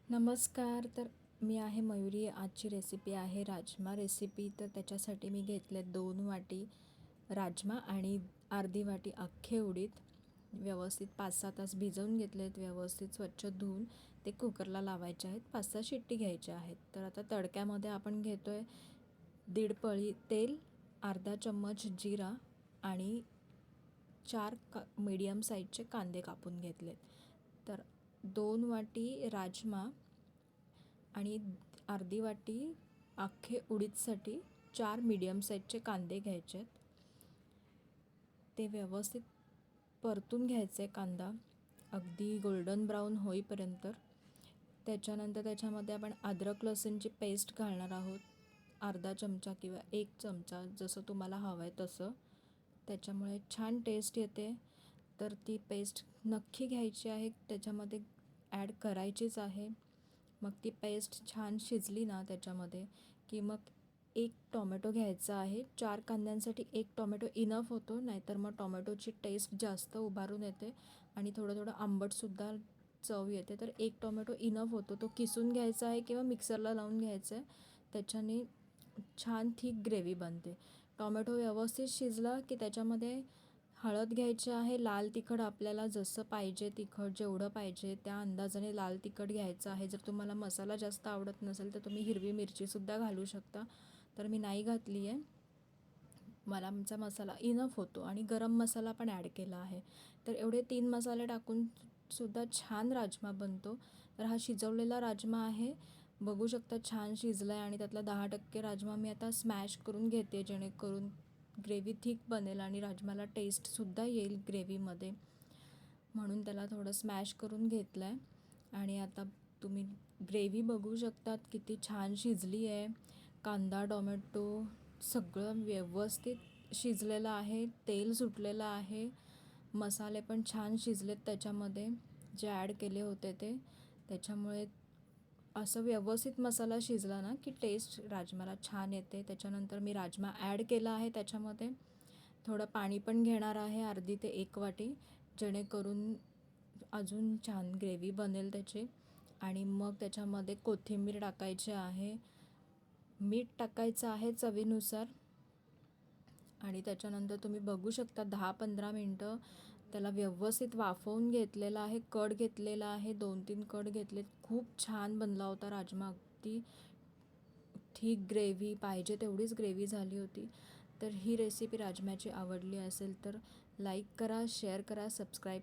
नमस्कार. तर मी आहे मयुरी. आजची रेसिपी आहे राजमा रेसिपी. तर त्याच्यासाठी मी घेतले 2 वाटी राजमा आणि अर्धी वाटी अख्खे उडीद. व्यवस्थित 5-6 तास भिजवून घेतलेत. व्यवस्थित स्वच्छ धुवून ते कुकरला लावायचे आहेत. 5-6 शिट्टी घ्यायच्या आहेत. तर आता तडक्यामध्ये आपण घेतो आहे 1.5 पळी तेल, अर्धा चम्मच जिरा आणि 4 मीडियम साईजचे कांदे कापून घेतलेत. तर 2 वाटी राजमा आणि अर्धी वाटी अख्खे उडीदसाठी 4 मीडियम साईजचे कांदे घ्यायचे आहेत. ते व्यवस्थित परतून घ्यायचे कांदा अगदी गोल्डन ब्राऊन होईपर्यंत. त्याच्यानंतर त्याच्यामध्ये आपण अद्रक लसूणची पेस्ट घालणार आहोत. अर्धा चमचा किंवा 1 चमचा जसं तुम्हाला हवं आहे तसं. त्याच्यामुळे छान टेस्ट येते. तर ती पेस्ट नक्की घ्यायची आहे, त्याच्यामध्ये ॲड करायचीच आहे. मग ती पेस्ट छान शिजली ना त्याच्यामध्ये की मग 1 टोमॅटो घ्यायचा आहे. 4 कांद्यांसाठी 1 टोमॅटो इनफ होतो, नाहीतर मग टोमॅटोची टेस्ट जास्त उभारून येते आणि थोडं थोडं आंबटसुद्धा चव येते. तर 1 टोमॅटो इनफ होतो. तो किसून घ्यायचा आहे किंवा मिक्सरला लावून घ्यायचा आहे. त्याच्याने छान थिक ग्रेव्ही बनते. टोमॅटो व्यवस्थित शिजला की त्याच्यामध्ये हळद घ्यायची आहे. लाल तिखट आपल्याला जसं पाहिजे, तिखट जेवढं पाहिजे त्या अंदाजाने लाल तिखट घ्यायचं आहे. जर तुम्हाला मसाला जास्त आवडत नसेल तर तुम्ही हिरवी मिरचीसुद्धा घालू शकता. तर मी नाही घातली आहे. मला आमचा मसाला इनफ होतो आणि गरम मसाला पण ॲड केला आहे. तर एवढे 3 मसाले टाकून सुद्धा छान राजमा बनतो. तर हा शिजवलेला राजमा आहे. बघू शकता छान शिजला आहे आणि त्यातला 10% राजमा मी आता स्मॅश करून घेते, जेणेकरून ग्रेव्ही थिक बनेल आणि राजमाला टेस्टसुद्धा येईल ग्रेव्हीमध्ये. म्हणून त्याला थोडं स्मॅश करून घेतलं आहे. आणि आता तुम्ही ग्रेव्ही बघू शकतात किती छान शिजली आहे. कांदा टोमॅटो सगळं व्यवस्थित शिजलेलं आहे. तेल सुटलेलं आहे. मसाले पण छान शिजलेत त्याच्यामध्ये जे ॲड केले होते ते. त्याच्यामुळे असं व्यवस्थित मसाला शिजला ना की टेस्ट राजमाला छान येते. त्याच्यानंतर मी राजमा ॲड केला आहे. त्याच्यामध्ये थोडं पाणी पण घेणार आहे, अर्धी ते 1 वाटी, जेणेकरून अजून छान ग्रेव्ही बनेल त्याची. आणि मग त्याच्यामध्ये कोथिंबीर टाकायची आहे, मीठ टाकायचं आहे चवीनुसार. आणि त्याच्यानंतर तुम्ही बघू शकता 10-15 मिनटं त्याला व्यवस्थित वाफवून घेतलेलं आहे. कढ घेतलेला आहे, 2-3 कढ घेतलेत. खूप छान बनला होता राजमा. अगदी थिक ग्रेव्ही, पाहिजे तेवढीच ग्रेव्ही झाली होती. तर ही रेसिपी राजम्याची आवडली असेल तर लाईक करा, शेअर करा, सबस्क्राईब